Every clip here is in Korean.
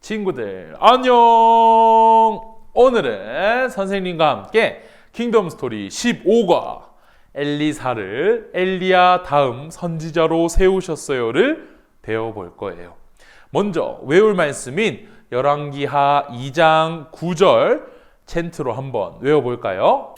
친구들 안녕! 오늘은 선생님과 함께 킹덤 스토리 15과 엘리사를 엘리야 다음 선지자로 세우셨어요를 배워볼 거예요. 먼저 외울 말씀인 열왕기하 2장 9절 챈트로 한번 외워볼까요?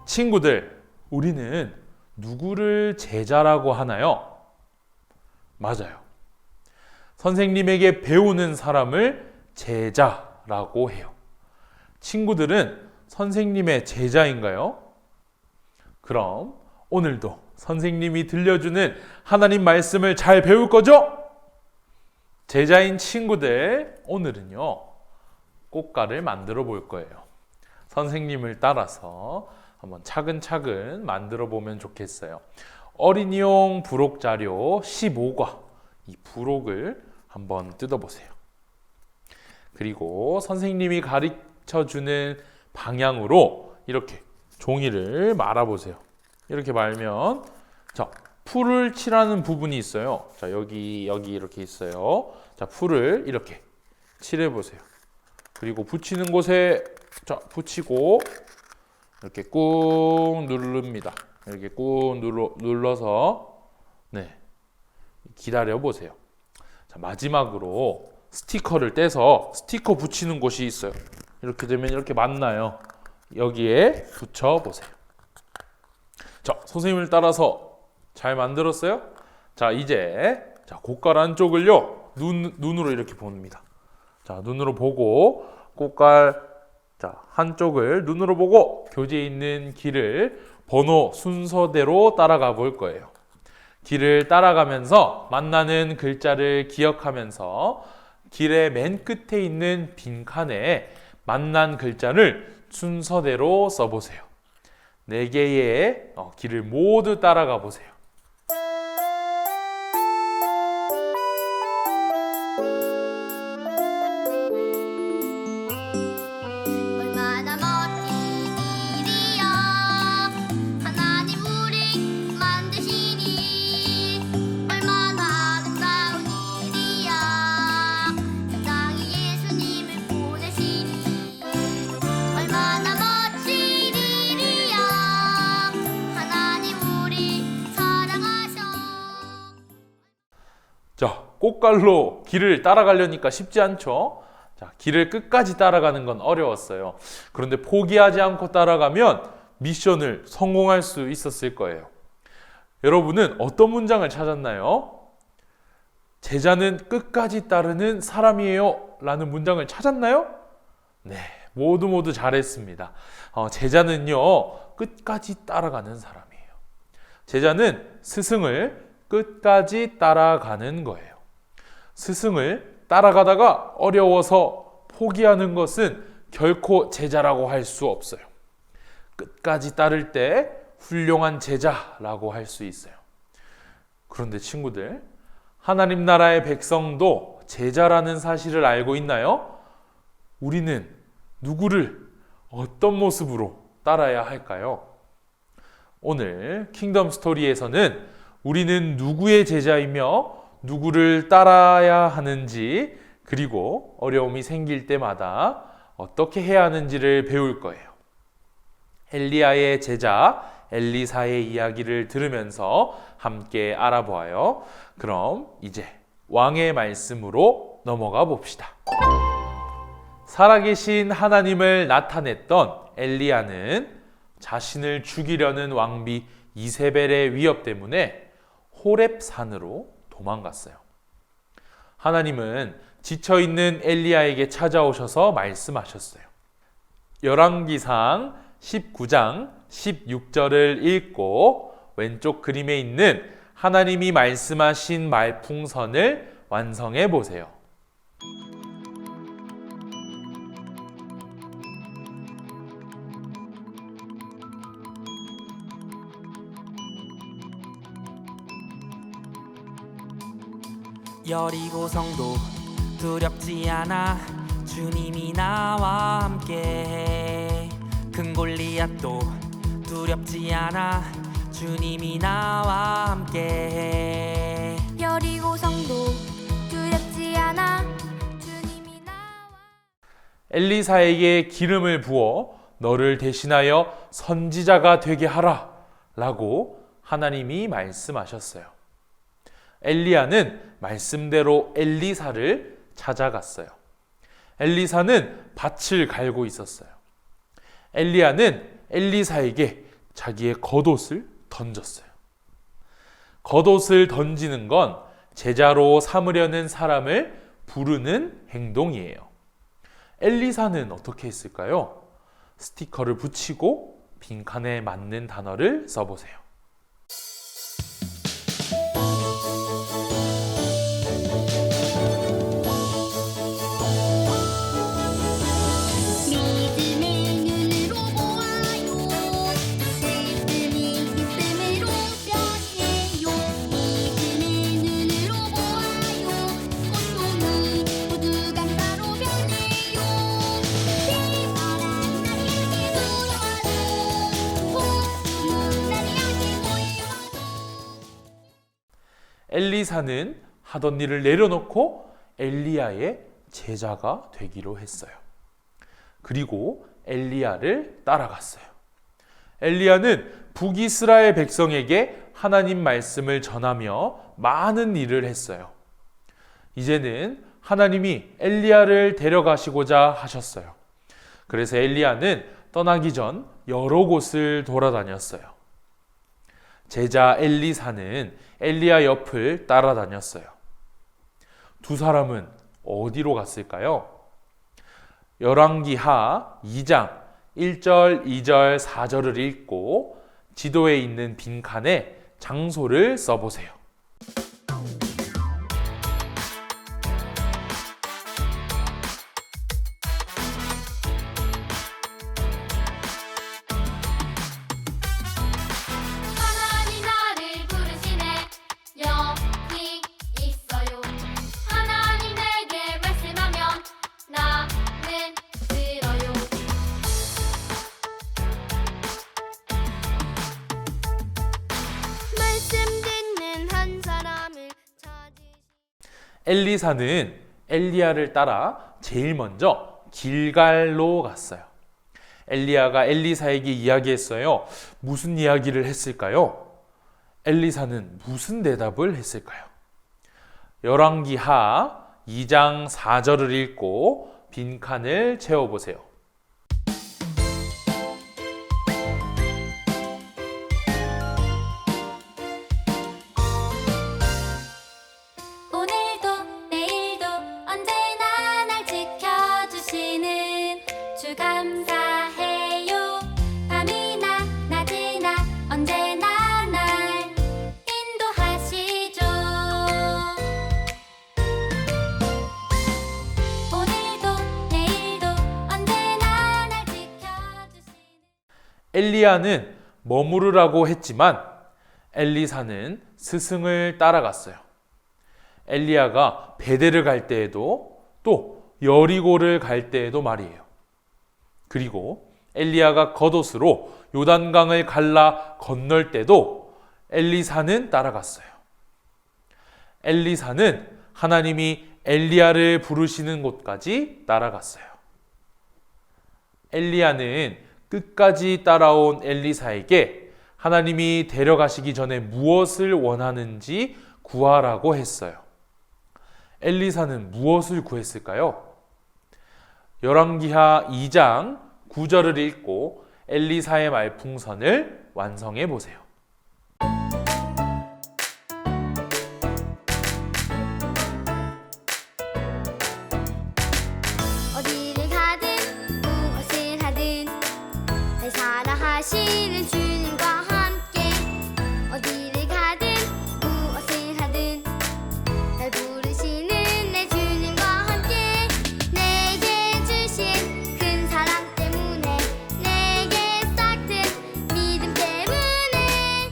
친구들, 우리는 누구를 제자라고 하나요? 맞아요. 선생님에게 배우는 사람을 제자라고 해요. 친구들은 선생님의 제자인가요? 그럼 오늘도 선생님이 들려주는 하나님 말씀을 잘 배울 거죠? 제자인 친구들, 오늘은요, 꽃가를 만들어 볼 거예요. 선생님을 따라서 한번 차근차근 만들어 보면 좋겠어요. 어린이용 부록 자료 15과 이 부록을 한번 뜯어보세요. 그리고 선생님이 가르쳐 주는 방향으로 이렇게 종이를 말아보세요. 이렇게 말면, 자, 풀을 칠하는 부분이 있어요. 자, 여기 이렇게 있어요. 자, 풀을 이렇게 칠해보세요. 그리고 붙이는 곳에, 자, 붙이고, 이렇게 꾹 누릅니다. 이렇게 꾹 눌러서, 네, 기다려 보세요. 자, 마지막으로 스티커를 떼서 스티커 붙이는 곳이 있어요. 이렇게 되면 이렇게 만나요. 여기에 붙여 보세요. 자, 선생님을 따라서 잘 만들었어요? 자, 이제 꽃갈 안쪽을요, 눈으로 이렇게 봅니다. 자, 눈으로 보고 꽃갈, 자, 한쪽을 눈으로 보고 교재에 있는 길을 번호 순서대로 따라가 볼 거예요. 길을 따라가면서 만나는 글자를 기억하면서 길의 맨 끝에 있는 빈칸에 만난 글자를 순서대로 써보세요. 4개의 길을 모두 따라가 보세요. 자, 꽃갈로 길을 따라가려니까 쉽지 않죠? 자, 길을 끝까지 따라가는 건 어려웠어요. 그런데 포기하지 않고 따라가면 미션을 성공할 수 있었을 거예요. 여러분은 어떤 문장을 찾았나요? 제자는 끝까지 따르는 사람이에요 라는 문장을 찾았나요? 네, 모두 잘했습니다. 제자는요, 끝까지 따라가는 사람이에요. 제자는 스승을 끝까지 따라가는 거예요. 스승을 따라가다가 어려워서 포기하는 것은 결코 제자라고 할 수 없어요. 끝까지 따를 때 훌륭한 제자라고 할 수 있어요. 그런데 친구들, 하나님 나라의 백성도 제자라는 사실을 알고 있나요? 우리는 누구를 어떤 모습으로 따라야 할까요? 오늘 킹덤 스토리에서는 우리는 누구의 제자이며 누구를 따라야 하는지, 그리고 어려움이 생길 때마다 어떻게 해야 하는지를 배울 거예요. 엘리야의 제자 엘리사의 이야기를 들으면서 함께 알아보아요. 그럼 이제 왕의 말씀으로 넘어가 봅시다. 살아계신 하나님을 나타냈던 엘리야는 자신을 죽이려는 왕비 이세벨의 위협 때문에 호렙산으로 도망갔어요. 하나님은 지쳐있는 엘리야에게 찾아오셔서 말씀하셨어요. 열왕기상 19장 16절을 읽고 왼쪽 그림에 있는 하나님이 말씀하신 말풍선을 완성해 보세요. 여리고 성도 두렵지 않아 주님이 나와 함께해. 큰 골리앗도 두렵지 않아 주님이 나와 함께해. 여리고 성도 두렵지 않아 주님이 나와. 엘리사에게 기름을 부어 너를 대신하여 선지자가 되게 하라 라고 하나님이 말씀하셨어요. 엘리야는 말씀대로 엘리사를 찾아갔어요. 엘리사는 밭을 갈고 있었어요. 엘리야는 엘리사에게 자기의 겉옷을 던졌어요. 겉옷을 던지는 건 제자로 삼으려는 사람을 부르는 행동이에요. 엘리사는 어떻게 했을까요? 스티커를 붙이고 빈칸에 맞는 단어를 써보세요. 믿음의 눈으로 보아요. 말씀이 힘씀으로 변해요. 믿음의 눈으로 보아요. 고통이 모두 감사로 변해요. 비바람 나에게 불어와도 봄이 나에게 보여와도. 엘리사는 하던 일을 내려놓고 엘리야의 제자가 되기로 했어요. 그리고 엘리야를 따라갔어요. 엘리야는 북이스라엘 백성에게 하나님 말씀을 전하며 많은 일을 했어요. 이제는 하나님이 엘리야를 데려가시고자 하셨어요. 그래서 엘리야는 떠나기 전 여러 곳을 돌아다녔어요. 제자 엘리사는 엘리야 옆을 따라다녔어요. 두 사람은 어디로 갔을까요? 열왕기하 2장 1절, 2절, 4절을 읽고 지도에 있는 빈칸에 장소를 써보세요. 하나님 나를 부르시네. 여기 있어요. 하나님 내게 말씀하면 나는 들어요. 말씀 듣는 한 사람을 찾으시. 엘리사는 엘리야를 따라 제일 먼저 길갈로 갔어요. 엘리야가 엘리사에게 이야기했어요. 무슨 이야기를 했을까요? 엘리사는 무슨 대답을 했을까요? 열왕기하 2장 4절을 읽고 빈칸을 채워보세요. 오늘도 내일도 언제나 날 지켜주시는 주 감사해요. 밤이나 낮이나 언제나 날 인도하시죠. 오늘도 내일도 언제나 날 지켜주시는. 엘리야는 머무르라고 했지만 엘리사는 스승을 따라갔어요. 엘리야가 베델을 갈 때에도 또 여리고를 갈 때에도 말이에요. 그리고 엘리야가 겉옷으로 요단강을 갈라 건널 때도 엘리사는 따라갔어요. 엘리사는 하나님이 엘리야를 부르시는 곳까지 따라갔어요. 엘리야는 끝까지 따라온 엘리사에게 하나님이 데려가시기 전에 무엇을 원하는지 구하라고 했어요. 엘리사는 무엇을 구했을까요? 열왕기하 2장 9절을 읽고 엘리사의 말풍선을 완성해 보세요. 어디를 가든 무엇을 하든 날 사랑하시는 주님과 함께 어디를 가든 무엇을 하든 날 부르시는 내 주님과 함께 내게 주신 큰 사랑 때문에 내게 싹튼 믿음 때문에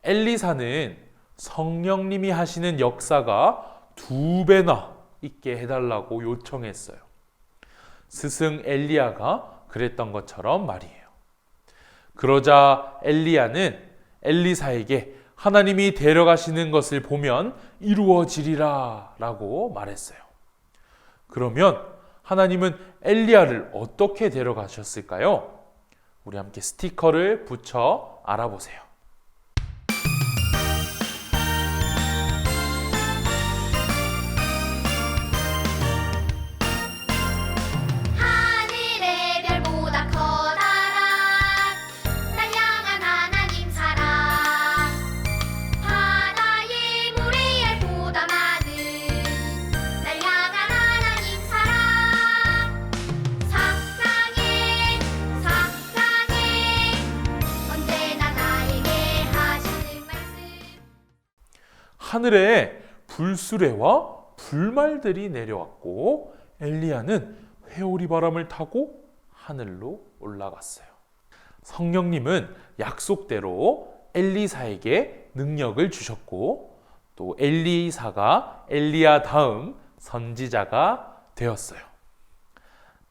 엘리사는 성령님이 하시는 역사가 2배나 있게 해달라고 요청했어요. 스승 엘리야가 그랬던 것처럼 말이에요. 그러자 엘리야는 엘리사에게 하나님이 데려가시는 것을 보면 이루어지리라 라고 말했어요. 그러면 하나님은 엘리야를 어떻게 데려가셨을까요? 우리 함께 스티커를 붙여 알아보세요. 하늘의 별보다 커다란 날 향한 하나님 사랑 바다의 모래알보다 많은 날 향한 하나님 사랑 사랑해 언제나 나에게 하시는 말씀 하늘에 불수레와 불말들이 내려왔고 엘리야는 회오리 바람을 타고 하늘로 올라갔어요. 성령님은 약속대로 엘리사에게 능력을 주셨고 또 엘리사가 엘리야 다음 선지자가 되었어요.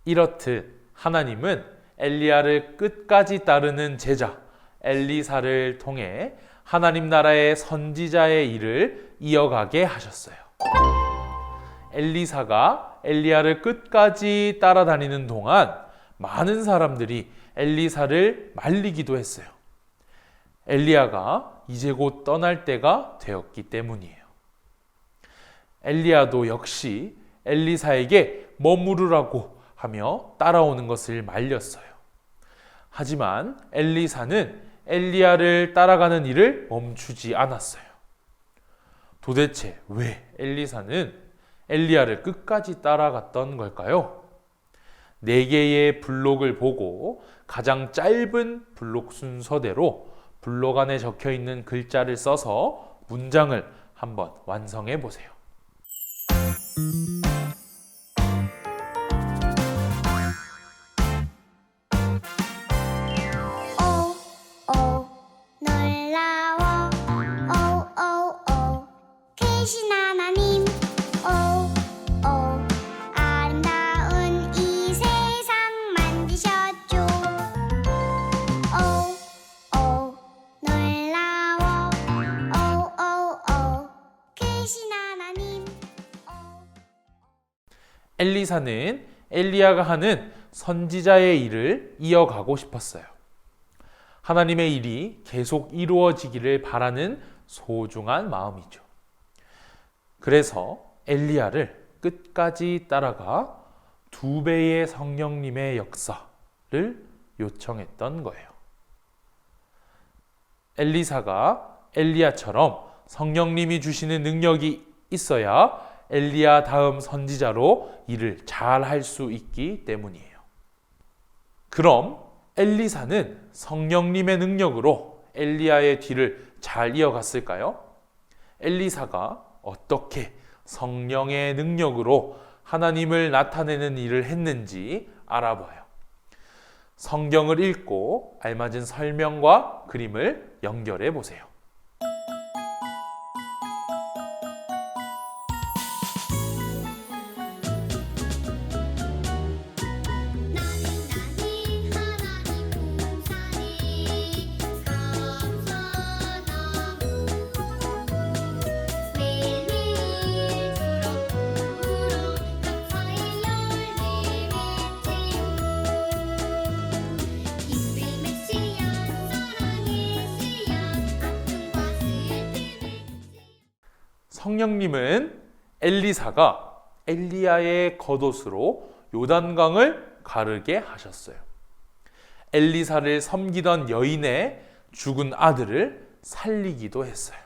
이렇듯 하나님은 엘리야를 끝까지 따르는 제자 엘리사를 통해 하나님 나라의 선지자의 일을 이어가게 하셨어요. 엘리사가 엘리야를 끝까지 따라다니는 동안 많은 사람들이 엘리사를 말리기도 했어요. 엘리야가 이제 곧 떠날 때가 되었기 때문이에요. 엘리야도 역시 엘리사에게 머무르라고 하며 따라오는 것을 말렸어요. 하지만 엘리사는 엘리야를 따라가는 일을 멈추지 않았어요. 도대체 왜 엘리사는 엘리야를 끝까지 따라갔던 걸까요? 4개의 블록을 보고 가장 짧은 블록 순서대로 블록 안에 적혀 있는 글자를 써서 문장을 한번 완성해 보세요. 놀라워 크신 하나님 아름다운 이 세상 만드셨죠 놀라워 크신 하나님 엘리사는 엘리야가 하는 선지자의 일을 이어가고 싶었어요. 하나님의 일이 계속 이루어지기를 바라는 소중한 마음이죠. 그래서 엘리야를 끝까지 따라가 2배의 성령님의 역사를 요청했던 거예요. 엘리사가 엘리야처럼 성령님이 주시는 능력이 있어야 엘리야 다음 선지자로 일을 잘 할 수 있기 때문이에요. 그럼 엘리사는 성령님의 능력으로 엘리야의 뒤를 잘 이어갔을까요? 엘리사가 어떻게 성령의 능력으로 하나님을 나타내는 일을 했는지 알아봐요. 성경을 읽고 알맞은 설명과 그림을 연결해 보세요. 하나님 공산이 감사하고 성령님은 엘리사가 엘리야의 겉옷으로 요단강을 가르게 하셨어요. 엘리사를 섬기던 여인의 죽은 아들을 살리기도 했어요.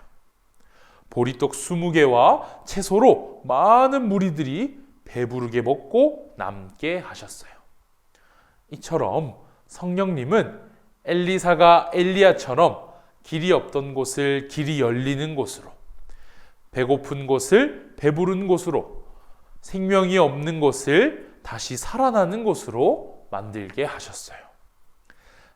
보리떡 20개와 채소로 많은 무리들이 배부르게 먹고 남게 하셨어요. 이처럼 성령님은 엘리사가 엘리야처럼 길이 없던 곳을 길이 열리는 곳으로, 배고픈 곳을 배부른 곳으로, 생명이 없는 곳을 다시 살아나는 곳으로 만들게 하셨어요.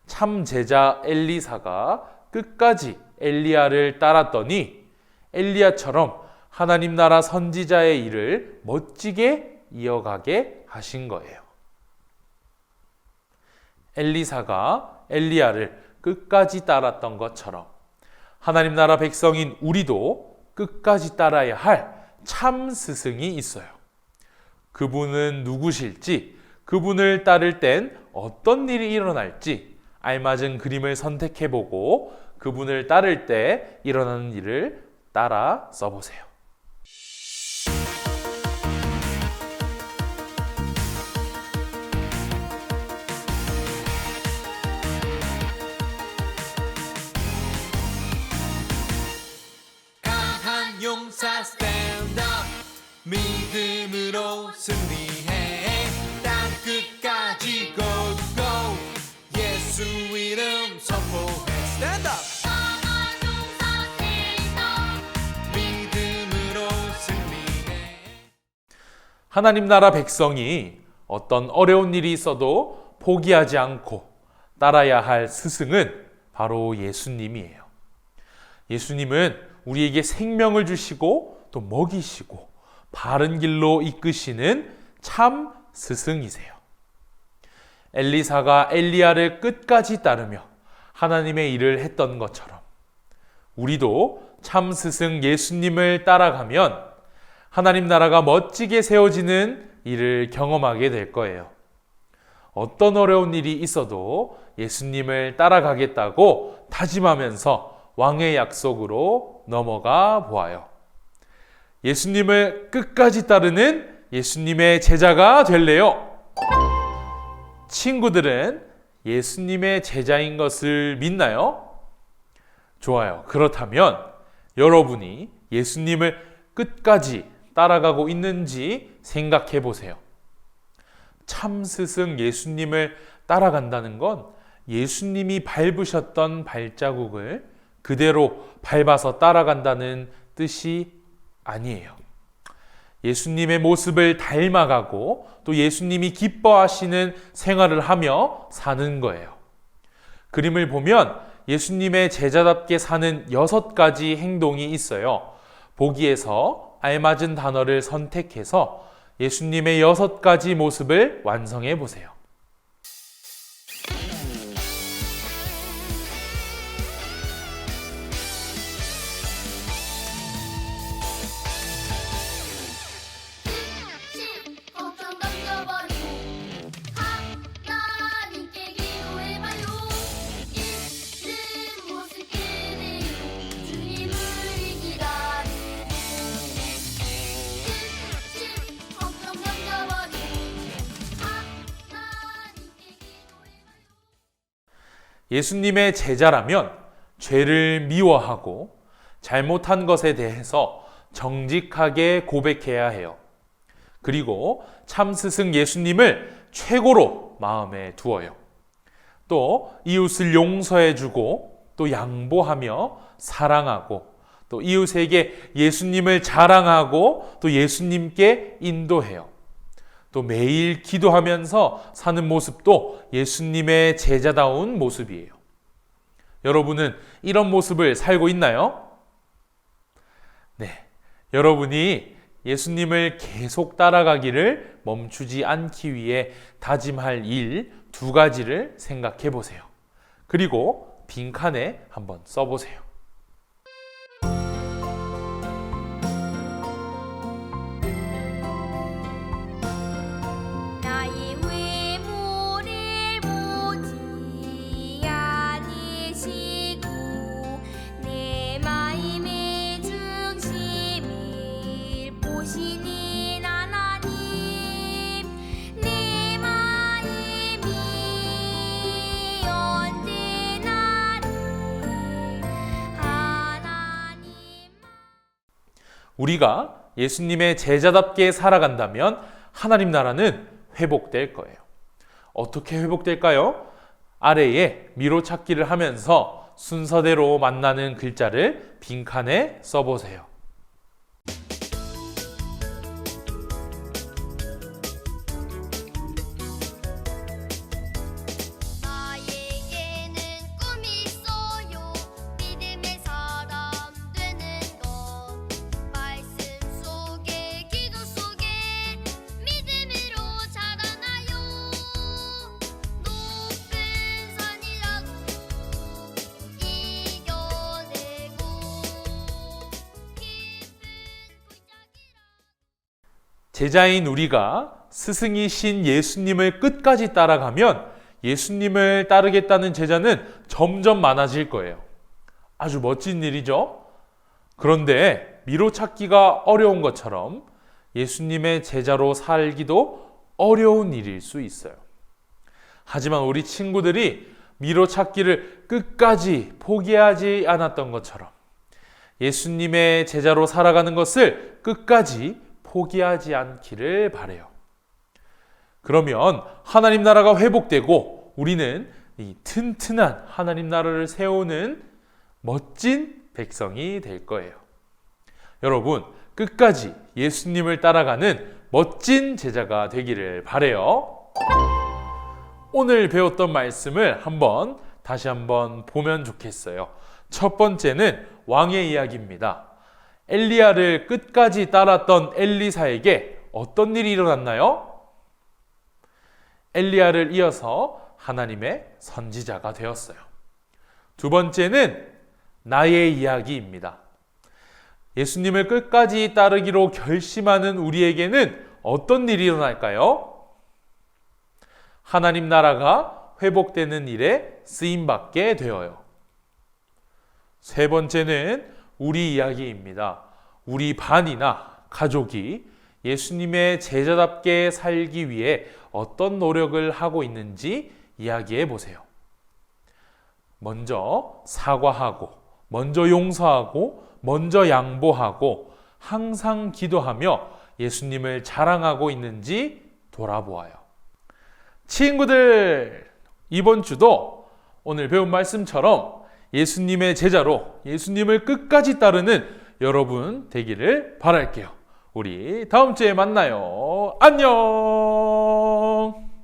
참 제자 엘리사가 끝까지 엘리야를 따랐더니 엘리야처럼 하나님 나라 선지자의 일을 멋지게 이어가게 하신 거예요. 엘리사가 엘리야를 끝까지 따랐던 것처럼 하나님 나라 백성인 우리도 끝까지 따라야 할 참 스승이 있어요. 그분은 누구실지, 그분을 따를 땐 어떤 일이 일어날지 알맞은 그림을 선택해보고 그분을 따를 때 일어나는 일을 따라 써보세요. 강한 용사 stand up 믿음으로 승리해 땅 끝까지 go go 예수 이름 선포해 stand up 믿음으로 승리해. 하나님 나라 백성이 어떤 어려운 일이 있어도 포기하지 않고 따라야 할 스승은 바로 예수님이에요. 예수님은 우리에게 생명을 주시고 또 먹이시고 바른 길로 이끄시는 참 스승이세요. 엘리사가 엘리야를 끝까지 따르며 하나님의 일을 했던 것처럼 우리도 참 스승 예수님을 따라가면 하나님 나라가 멋지게 세워지는 일을 경험하게 될 거예요. 어떤 어려운 일이 있어도 예수님을 따라가겠다고 다짐하면서 왕의 약속으로 넘어가 보아요. 예수님을 끝까지 따르는 예수님의 제자가 될래요? 친구들은 예수님의 제자인 것을 믿나요? 좋아요. 그렇다면 여러분이 예수님을 끝까지 따라가고 있는지 생각해 보세요. 참 스승 예수님을 따라간다는 건 예수님이 밟으셨던 발자국을 그대로 밟아서 따라간다는 뜻이 아니에요. 예수님의 모습을 닮아가고 또 예수님이 기뻐하시는 생활을 하며 사는 거예요. 그림을 보면 예수님의 제자답게 사는 6가지 행동이 있어요. 보기에서 알맞은 단어를 선택해서 예수님의 6가지 모습을 완성해 보세요. 걱정 던져버리고 하나님께 기도해봐요. 있는 모습 그대로 주님을 기다리고 걱정 던져버리고 하나님께 기도해봐요. 예수님의 제자라면 죄를 미워하고 잘못한 것에 대해서 정직하게 고백해야 해요. 그리고 참 스승 예수님을 최고로 마음에 두어요. 또 이웃을 용서해주고 또 양보하며 사랑하고 또 이웃에게 예수님을 자랑하고 또 예수님께 인도해요. 또 매일 기도하면서 사는 모습도 예수님의 제자다운 모습이에요. 여러분은 이런 모습을 살고 있나요? 네. 여러분이 예수님을 계속 따라가기를 멈추지 않기 위해 다짐할 일 2가지를 생각해 보세요. 그리고 빈칸에 한번 써보세요. 나의 외모를 보지 않으시고 내 마음의 중심에 우리가 예수님의 제자답게 살아간다면 하나님 나라는 회복될 거예요. 어떻게 회복될까요? 아래에 미로 찾기를 하면서 순서대로 만나는 글자를 빈칸에 써보세요. 나에게는 꿈이 있어요. 믿음의 사람 되는 것. 말씀 속에 기도 속에 믿음으로 자라나요. 높은 산이라도 이겨내고 깊은 골짜기라. 제자인 우리가 스승이신 예수님을 끝까지 따라가면 예수님을 따르겠다는 제자는 점점 많아질 거예요. 아주 멋진 일이죠? 그런데 미로 찾기가 어려운 것처럼 예수님의 제자로 살기도 어려운 일일 수 있어요. 하지만 우리 친구들이 미로 찾기를 끝까지 포기하지 않았던 것처럼 예수님의 제자로 살아가는 것을 끝까지 포기하지 않기를 바라요. 그러면 하나님 나라가 회복되고 우리는 이 튼튼한 하나님 나라를 세우는 멋진 백성이 될 거예요. 여러분, 끝까지 예수님을 따라가는 멋진 제자가 되기를 바라요. 오늘 배웠던 말씀을 다시 한번 보면 좋겠어요. 첫 번째는 왕의 이야기입니다. 엘리야를 끝까지 따랐던 엘리사에게 어떤 일이 일어났나요? 엘리야를 이어서 하나님의 선지자가 되었어요. 두 번째는 나의 이야기입니다. 예수님을 끝까지 따르기로 결심하는 우리에게는 어떤 일이 일어날까요? 하나님 나라가 회복되는 일에 쓰임받게 되어요. 세 번째는 우리 이야기입니다. 우리 반이나 가족이 예수님의 제자답게 살기 위해 어떤 노력을 하고 있는지 이야기해 보세요. 먼저 사과하고, 먼저 용서하고, 먼저 양보하고, 항상 기도하며 예수님을 자랑하고 있는지 돌아보아요. 친구들, 이번 주도 오늘 배운 말씀처럼 예수님의 제자로 예수님을 끝까지 따르는 여러분 되기를 바랄게요. 우리 다음 주에 만나요. 안녕!